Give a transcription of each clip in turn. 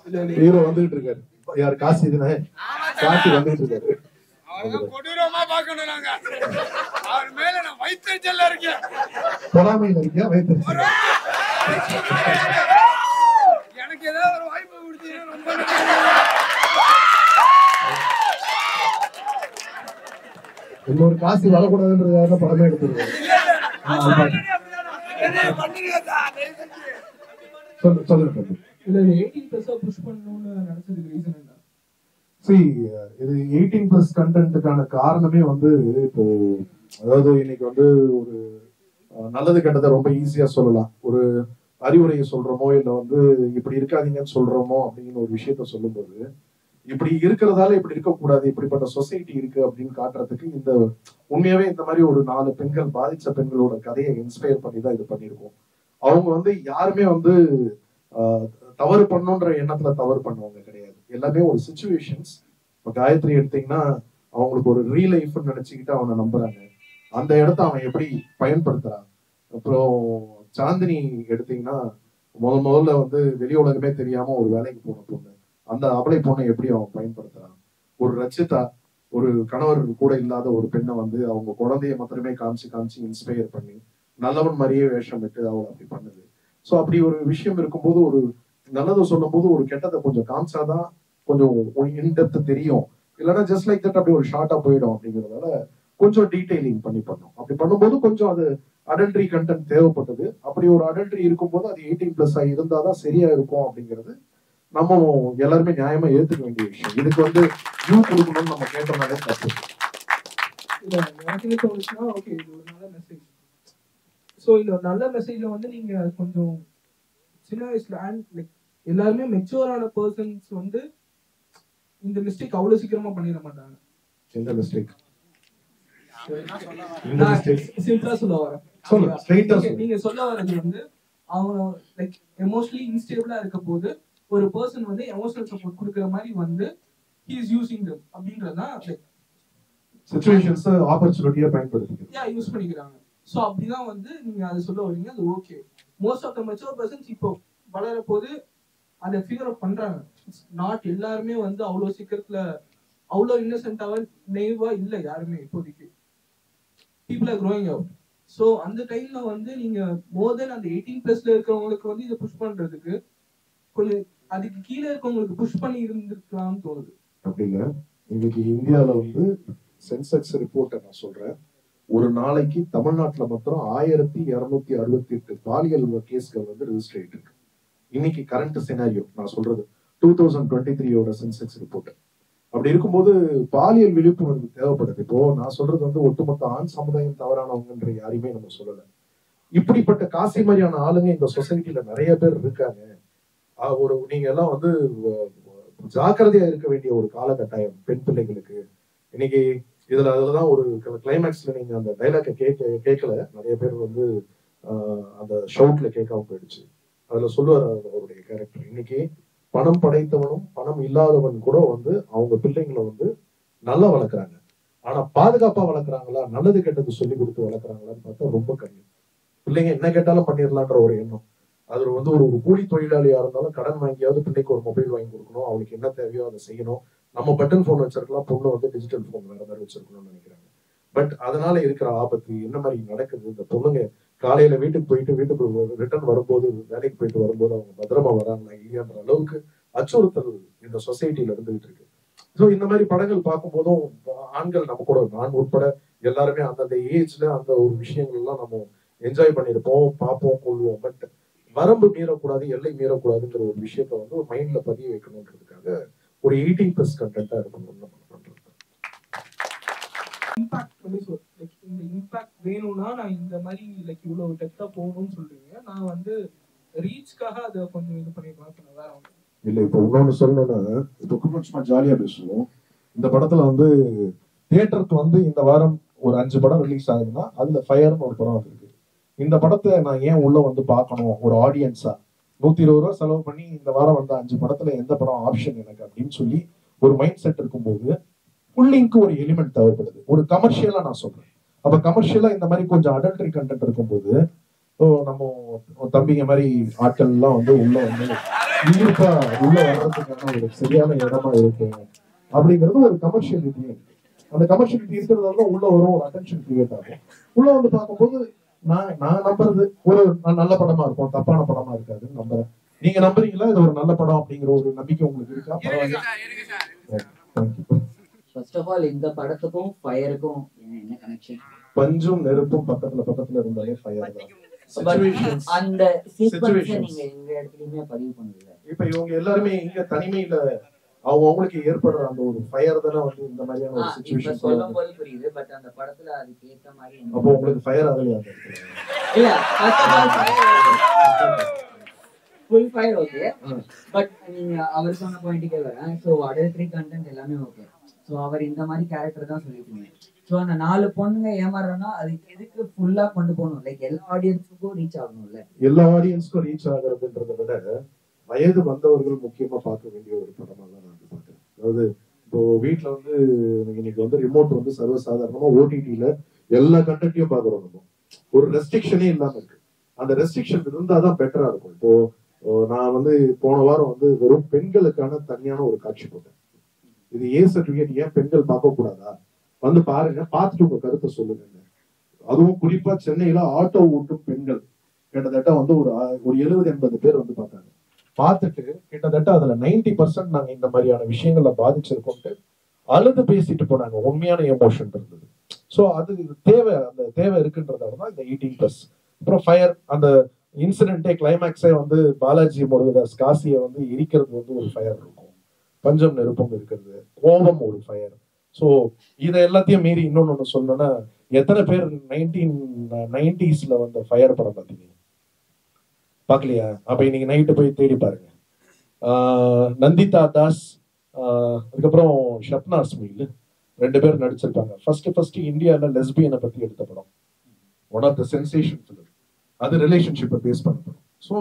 Hero வந்துகிட்டு இருக்காரு. யார்? காசி தானே? காசி வந்துகிட்டு இருக்காரு. கொடூரமா பாக்கணும் நாங்க. அவர் மேல நான் வைத்தறிச்சல்ல இருக்கேன். பொறாமையில இருக்கியா? வைத்தறிச்சல். எனக்கு ஏதாவது ஒரு வாய்ப்பு கொடுத்தீங்கன்னா ரொம்ப இன்னொரு காசி வரக்கூடாதுன்றதுக்காக படமே எடுத்துருக்காரு. சொல்லுங்க. இல்ல 18+ புஷ் பண்ணனும்னு நினைச்சதுக்கு ரீசன் என்ன? See, இது 18+ கண்டென்ட்டுக்கான காரணமே வந்து இப்போ அதாவது இன்னைக்கு வந்து ஒரு நல்லது கெட்டதை ரொம்ப ஈஸியா சொல்லலாம். ஒரு அறிவுரையை சொல்றோமோ இல்ல வந்து இப்படி இருக்காதீங்கன்னு சொல்றோமோ அப்படின்னு ஒரு விஷயத்த சொல்லும்போது இப்படி இருக்கிறதால இப்படி இருக்கக்கூடாது, இப்படிப்பட்ட சொசைட்டி இருக்கு அப்படின்னு காட்டுறதுக்கு இந்த உண்மையாவே இந்த மாதிரி ஒரு 4 பெண்கள் பாதிச்ச பெண்களோட கதையை இன்ஸ்பயர் பண்ணி தான் இது பண்ணியிருக்கோம். அவங்க வந்து யாருமே வந்து தவறு பண்ணுன்ற எண்ணத்துல தவறு பண்ணுவாங்க கிடையாது. எல்லாமே ஒரு சிச்சுவேஷன்ஸ். இப்போ காயத்ரி எடுத்தீங்கன்னா அவங்களுக்கு ஒரு ரீல் லைஃப்னு நினைச்சுக்கிட்டு அவனை நம்புறாங்க. அந்த இடத்த அவன் எப்படி பயன்படுத்துறான். அப்புறம் சாந்தினி எடுத்தீங்கன்னா முதல்ல வந்து வெளி உலகமே தெரியாம ஒரு வேலைக்கு போன பொண்ணு, அந்த அவளை பொண்ணை எப்படி அவன் பயன்படுத்துறான். ஒரு ரச்சிதா ஒரு கணவர் கூட இல்லாத ஒரு பெண்ணை வந்து அவங்க குழந்தைய மாத்திரமே காமிச்சு இன்ஸ்பயர் பண்ணி நல்லவன் மாதிரியே வேஷம் விட்டு அவளை அப்படி பண்ணுது. ஸோ அப்படி ஒரு விஷயம் இருக்கும்போது ஒரு நல்லதை சொல்லும் போது ஒரு கெட்டதை கொஞ்சம் காமிச்சாதான் கொஞ்சம் இன்டெப்த் தெரியும். இல்லைன்னா ஜஸ்ட் லைக் தட் அப்படி ஒரு ஷார்ட்டா போயிடும். அப்படிங்கிறதால கொஞ்சம் டீடைலிங் பண்ணி பண்ணோம். அப்படி பண்ணும்போது கொஞ்சம் அது அடல்ட்ரி கண்டென்ட் தேவைப்பட்டது. அப்படி ஒரு அடல்ட்ரி இருக்கும்போது அது 18+ இருந்தாதான் சரியா இருக்கும் அப்படிங்கிறது நம்ம எல்லாருமே நியாயமா ஏத்துக்க வேண்டிய விஷயம். இதுக்கு வந்து வியூ கொடுக்கணும்னு நம்ம கேட்டோம்னாலே தப்பு. இல்ல எனக்கு என்ன தோணுச்சுன்னா, ஓகே இது ஒரு நல்ல மெசேஜ். ஸோ இந்த ஒரு நல்ல மெசேஜ்ல வந்து நீங்க கொஞ்சம் சின்ன வயசுல லைக் எல்லாருமே மெச்சூரான பர்சன்ஸ் வந்து இந்த மிஸ்டேக் அவ்வளவு சீக்கிரமா பண்ணிட மாட்டாங்க. எந்த மிஸ்டேக்? சிம்பிளா சொல்ல வரேன். நீங்க சொல்ல வரது வந்து அவங்க லைக் எமோஷனலி இன்ஸ்டேபிளா இருக்க போது ஒரு பர்சன் வந்து எமோஷனல் சப்போர்ட் கொடுக்குற மாதிரி வந்து he is using them அப்படின்றதான் லைக் சிச்சுவேஷன்ஸ் ஆப்பர்ச்சுனிட்டியா பயன்படுத்திக்கிறாங்க. யூஸ் பண்ணிக்கிறாங்க. ஸோ அப்படிதான் வந்து நீங்க அதை சொல்ல வரீங்க. அது okay. Most of the mature persons இப்போ வளர போது அதை ஃபிகர் அவுட் பண்றாங்க. நாட் எல்லாருமே வந்து அவ்வளோ சீக்கிரத்துல அவ்வளோ இன்னசென்ட்டாவா நெய்வா இல்லை யாருமே இப்போதைக்கு. People are growing out. So அந்த டைம்ல வந்து நீங்க மோர் தென் அந்த 18+ இருக்கிறவங்களுக்கு வந்து இதை புஷ் பண்றதுக்கு கொஞ்சம் அதுக்கு கீழே இருக்கவங்களுக்கு புஷ் பண்ணி இருந்திருக்கலாம்னு தோணுது. அப்படிங்க இன்னைக்கு இந்தியாவில வந்து சென்செக்ஸ் ரிப்போர்ட்டை நான் சொல்றேன். ஒரு நாளைக்கு தமிழ்நாட்டுல மாத்திரம் 1268 பாலியல் கேஸ்கள் வந்து ரெஜிஸ்டர் ஆயிட்டு இருக்கு. இன்னைக்கு கரண்ட் சினாரியோ நான் சொல்றது 2023 சென்செக்ஸ் ரிப்போர்ட். அப்படி இருக்கும்போது பாலியல் விழிப்புணர்வு தேவைப்படுது. இப்போ நான் சொல்றது வந்து ஒட்டுமொத்த ஆண் சமுதாயம் தவறானவங்கன்ற யாரையுமே நம்ம சொல்லல. இப்படிப்பட்ட காசி மாதிரியான ஆளுங்க இந்த சொசைட்டில நிறைய பேர் இருக்காங்க. ஒரு நீங்க எல்லாம் வந்து ஜாக்கிரதையா இருக்க வேண்டிய ஒரு காலகட்டாயம் பெண் பிள்ளைகளுக்கு. இன்னைக்கு அதுலதான் ஒரு கிளைமேக்ஸ்ல நீங்க அந்த டைலாக கேட்கல. நிறைய பேர் வந்து அந்த ஷவுட்ல கேட்காம போயிடுச்சு. அதுல சொல்லுவார் அவருடைய கேரக்டர், இன்னைக்கு பணம் படைத்தவனும் பணம் இல்லாதவன் கூட வந்து அவங்க பிள்ளைங்களை வந்து நல்லா வளர்க்குறாங்க. ஆனா பாதுகாப்பா வளர்க்குறாங்களா, நல்லது கெட்டது சொல்லி கொடுத்து வளர்க்குறாங்களான்னு பார்த்தா ரொம்ப கம்மி. பிள்ளைங்க என்ன கேட்டாலும் பண்ணிடலான்ற ஒரு எண்ணம். அது வந்து ஒரு கூலி தொழிலாளியா இருந்தாலும் கடன் வாங்கியாவது பிள்ளைக்கு ஒரு மொபைல் வாங்கி கொடுக்கணும், அவளுக்கு என்ன தேவையோ அதை செய்யணும். நம்ம பட்டன் போன் வச்சிருக்கலாம், பொண்ணு வந்து டிஜிட்டல் போன் வேற மாதிரி வச்சிருக்கணும்னு நினைக்கிறாங்க. பட் அதனால இருக்கிற ஆபத்து என்ன மாதிரி நடக்குது. இந்த பொண்ணுங்க காலையில வீட்டுக்கு ரிட்டர்ன் வரும்போது, வேலைக்கு போயிட்டு வரும்போது அவங்க பத்திரமா வராங்களா இல்லையான்ற அளவுக்கு அச்சுறுத்தல் இந்த சொசைட்டில இருந்துகிட்டு இருக்கு. ஸோ இந்த மாதிரி படங்கள் பார்க்கும் போதும் ஆண்கள் நம்ம கூட, நான் உட்பட எல்லாருமே அந்தந்த ஏஜ்ல அந்த ஒரு விஷயங்கள் எல்லாம் நம்ம என்ஜாய் பண்ணிருப்போம், பார்ப்போம், கொள்வோம். பட் வரம்பு மீறக்கூடாது, எல்லை மீறக்கூடாதுங்கிற ஒரு விஷயத்த வந்து ஒரு மைண்ட்ல பதிய வைக்கணும்ன்றதுக்காக ஒரு 18+ கண்டென்ட்டா இருக்கணும்னு நம்ம பண்றோம். இம்பாக்ட் வந்து இந்த இம்பாக்ட் வேணும்னா நான் இந்த மாதிரி லைக் இவ்வளவு டெப்தா போகணும்னு சொல்றீங்க. நான் வந்து ரீச்காக அதை கொஞ்சம் இது பண்ணிக்கலாம் வேற ஒன்று இல்ல. இப்போ இன்னொன்னு சொல்லணும்னா, இப்போ சும்மா ஜாலியா பேசுவோம். இந்த படத்துல வந்து தியேட்டருக்கு வந்து இந்த வாரம் ஒரு 5 படம் ரிலீஸ் ஆகுதுன்னா அதுல ஃபயர்னு ஒரு படம் இருக்கு. இந்த படத்தை நான் ஏன் உள்ள வந்து பார்க்கணும் ஒரு ஆடியன்ஸா, 120 ரூபா செலவு பண்ணி இந்த வாரம் வந்த 5 படத்துல எந்த படம் ஆப்ஷன் எனக்கு அப்படின்னு சொல்லி ஒரு மைண்ட் செட் இருக்கும்போது புல்லிங்க்கு ஒரு எலிமெண்ட் தேவைப்படுது. ஒரு கமர்ஷியலா நான் சொல்றேன். அப்ப கமர்ஷியலா இந்த மாதிரி கொஞ்சம் அடல்ட்ரி கண்டென்ட் இருக்கும்போது நம்ம தம்பிங்க மாதிரி ஆட்கள் எல்லாம் வந்து உள்ள வந்து ஈர்ப்பா உள்ள வர்றதுக்கான ஒரு சரியான இடமா இருக்கும் அப்படிங்கிறது ஒரு கமர்ஷியலிட்டி. அந்த கமர்ஷியலிட்டி இருக்கிறதால உள்ள வரும், ஒரு அட்டென்ஷன் கிரியேட் ஆகும். உள்ள வந்து பார்க்கும்போது நான் நம்புறது ஒரு நல்ல படமா இருக்கும், தப்பான படமா இருக்காதுன்னு நம்புறேன். நீங்க நம்புறீங்களா இது ஒரு நல்ல படம் அப்படிங்கிற ஒரு நம்பிக்கை உங்களுக்கு இருக்கா? ஃபர்ஸ்ட் ஆஃப் ஆல் இந்த படத்துக்கும் ஃபயருக்கும் என்ன கனெக்ஷன்? பஞ்சும் நெருப்பும் பக்கத்துல இருந்தாலே ஃபயர் தான். அந்த சீக்வென்ஸை நீங்க எங்க இடத்துலயுமே பதிவு பண்ணல. இப்ப இவங்க எல்லாருமே இங்க தனிமையில அவங்களுக்கு ஏற்படுற அந்த ஒரு ஃபயர் தானே வந்து இந்த மாதிரியான ஒரு சிச்சுவேஷன் சொல்லும்போது புரியுது. பட் அந்த படத்துல அதுக்கு ஏத்த மாதிரி அப்போ உங்களுக்கு ஃபயர் ஆகலையா? இல்ல ஃபுல் ஃபயர் ஓகே. பட் நீங்க அவர் சொன்ன பாயிண்ட்டுக்கே வரேன். ஸோ அடல்ட்ரி கண்டென்ட் எல்லாமே ஓகே. ஸோ அவர் இந்த மாதிரி கேரக்டர் தான் சொல்லிருக்கீங்க. ஸோ அந்த 4 பொண்ணுங்க ஏமாறுறோம்னா அதுக்கு எதுக்கு ஃபுல்லா கொண்டு போகணும்? லைக் எல்லா ஆடியன்ஸுக்கும் ரீச் ஆகணும்ல. எல்லா ஆடியன்ஸுக்கும் ரீச் ஆகுறதுன்றத விட வயது வந்தவர்கள் முக்கியமா பார்க்க வேண்டிய ஒரு படமா தான் நான் பாக்குறேன். அதாவது இப்போ வீட்டுல வந்து இன்னைக்கு வந்து ரிமோட் வந்து சர்வசாதாரணமா ஓடிடில எல்லா கண்டென்ட்டையும் பாக்குறோம். நம்ம ஒரு ரெஸ்ட்ரிக்ஷனே இல்லாம இருக்கு. அந்த ரெஸ்ட்ரிக்ஷன் இருந்தாதான் பெட்டரா இருக்கும். இப்போ நான் வந்து போன வாரம் வந்து வெறும் பெண்களுக்கான தனியான ஒரு காட்சி போட்டேன். இது ஏ சர்டிபிகேட் ஏன் பெண்கள் பார்க்க கூடாதா? வந்து பாருங்க, பார்த்துட்டு உங்க கருத்தை சொல்லுங்க. அதுவும் குறிப்பா சென்னையில ஆட்டோ ஓட்டும் பெண்கள் கிட்டத்தட்ட வந்து ஒரு 70-80 பேர் வந்து பார்த்தாங்க. பார்த்துட்டு கிட்டத்தட்ட அதுல 90% நாங்க இந்த மாதிரியான விஷயங்கள்ல பாதிச்சிருக்கோம்ட்டு அழுது பேசிட்டு போனாங்க. உண்மையான எமோஷன் இருந்தது. ஸோ அது தேவை, அந்த தேவை இருக்குன்றதாலதான் இந்த 18+. அப்புறம் ஃபயர் அந்த இன்சிடென்டே கிளைமேக்ஸே வந்து பாலாஜி முருகதாஸ் காசியை வந்து எரிக்கிறது வந்து ஒரு ஃபயர் இருக்கும். பஞ்சம் நெருப்பம் இருக்கிறது, கோபம் ஒரு ஃபயர். ஸோ இதை எல்லாத்தையும் மீறி இன்னொன்னு சொல்லணும்னா, எத்தனை பேர் 1990s வந்த ஃபயர் படம் பார்த்தீங்க? பார்க்கலையா? அப்ப இன்னைக்கு நைட்டு போய் தேடி பாருங்க. நந்திதா தாஸ், அதுக்கப்புறம் ஷப்னாஸ் மீல் 2 பேர் நடிச்சிருப்பாங்க. ஃபர்ஸ்ட் இந்தியாவில் லெஸ்பியனை பத்தி எடுத்த படம். One of the sensation film. அது ரிலேஷன்ஷிப்பை பேஸ் பண்ண படம். ஸோ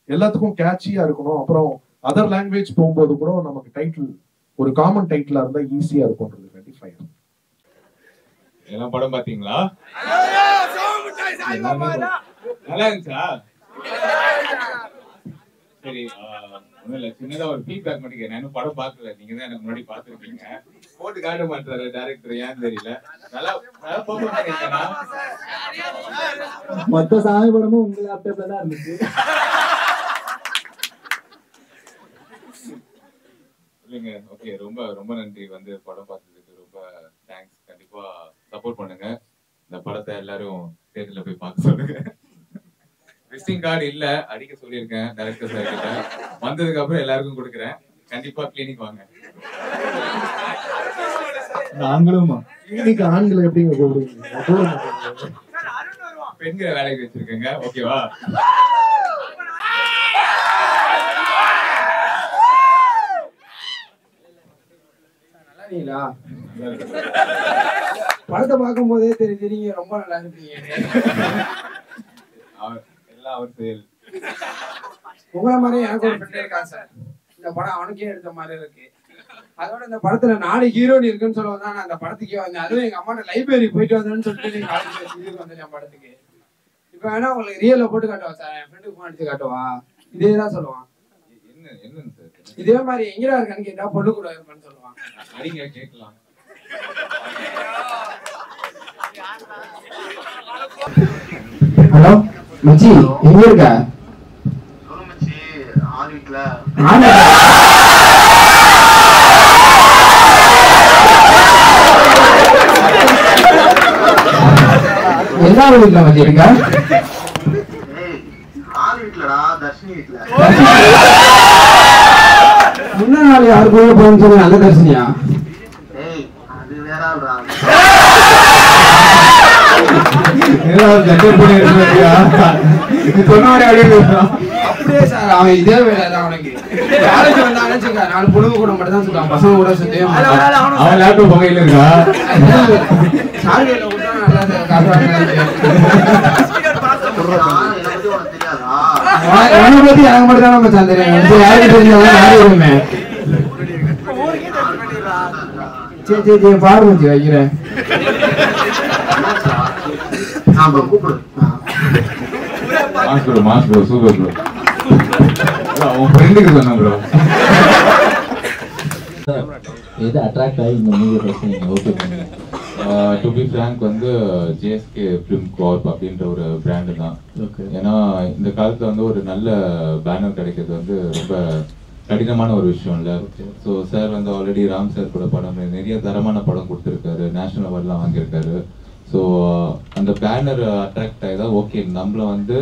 எல்லாத்துக்கும் கேட்சியா இருக்கணும். அப்புறம் அதர் லாங்குவேஜ் போகும்போது கூட நமக்கு டைட்டில் ஒரு காமன் டைட்டிலா இருந்தா ஈஸியா இருக்கும்ன்றது ஃபயர். எல்லாம் படம் பாத்தீங்களா? நல்லா இருந்துச்சா? சரி, ஒண்ணும் இல்ல, சின்னதா ஒரு ஃபீட்பேக் பண்ணிக்கிறேன். நான் இன்னும் படம் பாக்கல, நீங்க தான் எனக்கு முன்னாடி பாத்துருக்கீங்க. போட்டு காட்ட மாட்டாரு டைரக்டர், ஏன்னு தெரியல. நல்லா பெர்ஃபார்ம் பண்ணிருக்கேனா? மொத்த சாமி படமும் உங்க லேப்டாப்ல தான் இருந்துச்சு. இல்லைங்க, ஓகே, ரொம்ப ரொம்ப நன்றி. வந்து படம் பார்த்ததுக்கு ரொம்ப தேங்க்ஸ். கண்டிப்பா சப்போர்ட் பண்ணுங்க. இந்த படத்தை எல்லாரும் தியேட்டர்ல போய் பார்க்க சொல்லுங்க. விசிட்டிங் கார்டு இல்ல, அடிக்க சொல்லியிருக்கேன் டைரக்டர் சார் கிட்ட. வந்ததுக்கு அப்புறம் எல்லாருக்கும் கொடுக்குறேன். கண்டிப்பா கிளினிக் வாங்க. ஆண்களுமா? கிளினிக் ஆண்களை எப்படிங்க கூப்பிடுவீங்க? பெண்களை வேலைக்கு வச்சிருக்கேங்க, ஓகேவா? படத்தை பார்க்கும் போதே தெரிஞ்சீங்க, ரொம்ப நல்லா இருப்பீங்க. எல்லாம் அவர் செயல். உங்களை மாதிரி எனக்கு ஒரு ஃப்ரெண்ட் இருக்கான் சார். இந்த படம் அவனுக்கே எடுத்த மாதிரி இருக்கு. அதோட இந்த படத்துல 4 ஹீரோயின் இருக்குன்னு சொல்லுவோம் தான் நான் அந்த படத்துக்கே வந்தேன். அதுவும் எங்க அம்மாட்ட லைப்ரரி போயிட்டு வந்தேன்னு சொல்லிட்டு நீங்க காலேஜ் வந்தேன் என் படத்துக்கு. இப்ப வேணா உங்களுக்கு ரியல்ல போட்டு காட்டுவா சார், என் ஃப்ரெண்டுக்கு போன் அடிச்சு காட்டுவா. இதேதான் சொல்லுவான். என்னன்னு சார்? இதே மாதிரி எங்கடா இருக்கான்னு கேட்டா பொண்ணு கூட இருப்பான்னு சொல்லுவான். அடிங்க கேட்கலாம். ஹலோ மச்சி, எங்க இருக்க? எல்லா வீட்டுல மச்சி இருக்க? முன்ன நாள் யாரு போய் போன்னு சொல்லி அந்த தர்ஷினியா? அப்படியே சார், அவன் இதே வேலை தான் அவனுக்கு. காலேஜ் வந்தாங்கன்னு 4 பொண்ணுங்க கூட மட்டும் தான் சொல்லுவான், பசங்க கூட சுத்தவே மாட்டான். அவன் லேப்டாப் வகையில இருக்கா? சார்கையில விட்டா நல்லா காட்டுவாங்க. உன்னை பத்தி எனக்கு மட்டும் தான் மச்சான் தெரியும். யாருக்கு தெரிஞ்சாலும் யாரு வருமே. சரி சரி சரி, பாரு மச்சி வைக்கிறேன். Mass bro, super bro. அவன் ஃப்ரெண்டுக்கு சொன்னேன் ப்ரோ. எது அட்ராக்ட் ஆகி இந்த மூவி ஃபர்ஸ்ட் நீங்கள் ஓகே பண்ணீங்க? டு பி ஃப்ராங்க் வந்து ஜேஎஸ்கே ஃபிலிம் கார்ப் அப்படின்ற ஒரு பிராண்டு தான். ஓகே. ஏன்னா இந்த காலத்துல வந்து ஒரு நல்ல பேனர் கிடைக்கிறது வந்து ரொம்ப கடினமான ஒரு விஷயம் இல்லை. ஸோ சார் வந்து ஆல்ரெடி ராம் சார் கூட படம் நிறைய தரமான படம் கொடுத்துருக்காரு, நேஷனல் அவார்ட்லாம் வாங்கியிருக்காரு. ஸோ அந்த பேனர் அட்ராக்ட் ஆகிதான் ஓகே நம்மள வந்து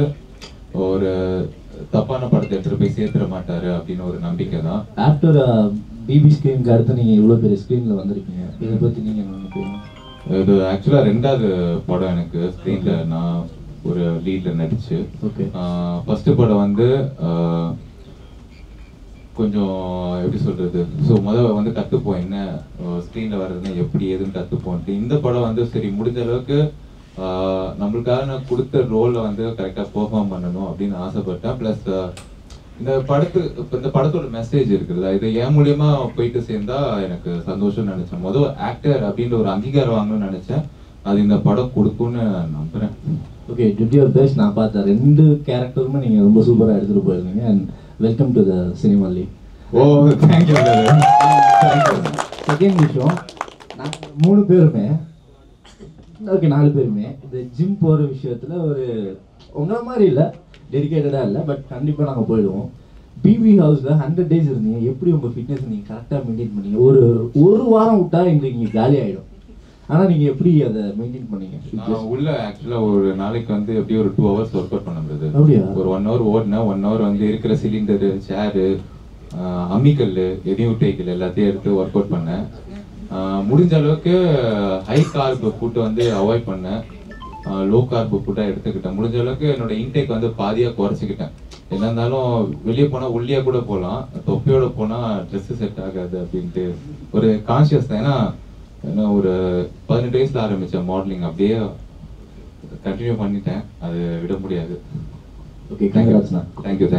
ஒரு தப்பான படத்தை எடுத்துட்டு போய் சேர்த்துட மாட்டாரு அப்படின்னு ஒரு நம்பிக்கை தான். ஆஃப்டர் பிபி ஸ்க்ரீனுக்கு அடுத்து நீங்கள் இவ்வளோ பெரிய ஸ்க்ரீனில் வந்திருக்கீங்க, இதை பற்றி நீங்கள் என்ன நினைக்கிறீங்க? இது ஆக்சுவலாக 2வது படம் எனக்கு ஸ்க்ரீனில் நான் ஒரு லீடில் நடிச்சு. ஓகே. ஃபர்ஸ்ட் படம் வந்து கொஞ்சம் எப்படி சொல்றது, ஸோ முதல்ல வந்து கற்றுப்போம் என்ன ஸ்க்ரீனில் வர்றதுன்னா எப்படி எதுன்னு கற்றுப்போன்ட்டு. இந்த படம் வந்து சரி முடிஞ்ச அளவுக்கு நம்மளுக்காக நான் கொடுத்த ரோலில் வந்து கரெக்டாக பெர்ஃபார்ம் பண்ணணும் அப்படின்னு ஆசைப்பட்டேன். ப்ளஸ் இந்த படத்தோட மெசேஜ் இருக்குல்ல, இது என் மூலியமா போயிட்டு சேர்ந்தா எனக்கு சந்தோஷம் நினைச்சேன். முதல் ஆக்டர் அப்படின்ற ஒரு அங்கீகாரம் வாங்கணும்னு நினைச்சேன், அது இந்த படம் கொடுக்கும்னு நம்புறேன். Okay, did your best. நான் பார்த்தேன் 2 கேரக்டருமே நீங்கள் ரொம்ப சூப்பராக எடுத்துகிட்டு போயிருந்தீங்க. And welcome to the cinema league. Oh thank you. Second விஷயம், நாங்கள் 3 பேருமே ஓகே 4 பேருமே இந்த ஜிம் போகிற விஷயத்தில் ஒரு உங்களை மாதிரி இல்லை, டெடிக்கேட்டடாக இல்லை, பட் கண்டிப்பாக நாங்கள் போயிடுவோம். பிபி ஹவுஸில் 100 days இருந்தீங்க, எப்படி உங்கள் ஃபிட்னஸ் நீங்கள் கரெக்டாக மெயின்டைன் பண்ணீங்க? ஒரு வாரம் விட்டால் எங்களுக்கு இங்கே காலி ஆகிடும், ஆனால் நீங்கள் எப்படி அதை மெயின்டைன் பண்ணீங்க? நான் உள்ள ஆக்சுவலாக ஒரு நாளைக்கு வந்து எப்படி ஒரு 2 hours ஒர்க் அவுட் பண்ண முடியாது. அப்படியா? ஒரு 1 hour ஓடினேன். 1 hour வந்து இருக்கிற சிலிண்டரு, சேரு, அம்மிக்கல், எரியூட்டைகள் எல்லாத்தையும் எடுத்து ஒர்க் அவுட் பண்ணேன். முடிஞ்ச அளவுக்கு ஹை கார்ப் ஃபுட்டு வந்து அவாய்ட் பண்ணேன், லோ கார்ப் ஃபுட்டாக எடுத்துக்கிட்டேன். முடிஞ்ச அளவுக்கு என்னோட இன்டேக் வந்து பாதியாக குறைச்சிக்கிட்டேன். என்ன இருந்தாலும் வெளியே போனால் ஒல்லியாக கூட போகலாம், தொப்பையோட போனால் ட்ரெஸ்ஸு செட் ஆகாது அப்படின்ட்டு ஒரு கான்ஷியஸ் தான். ஏன்னா ஒரு 18 வயசுல ஆரம்பித்தேன் மாடலிங், அப்படியே கண்டினியூ பண்ணிட்டேன், அது விட முடியாது. ஓகே, கங்க்ராட்ஸ்ண்ணா. தேங்க்யூ.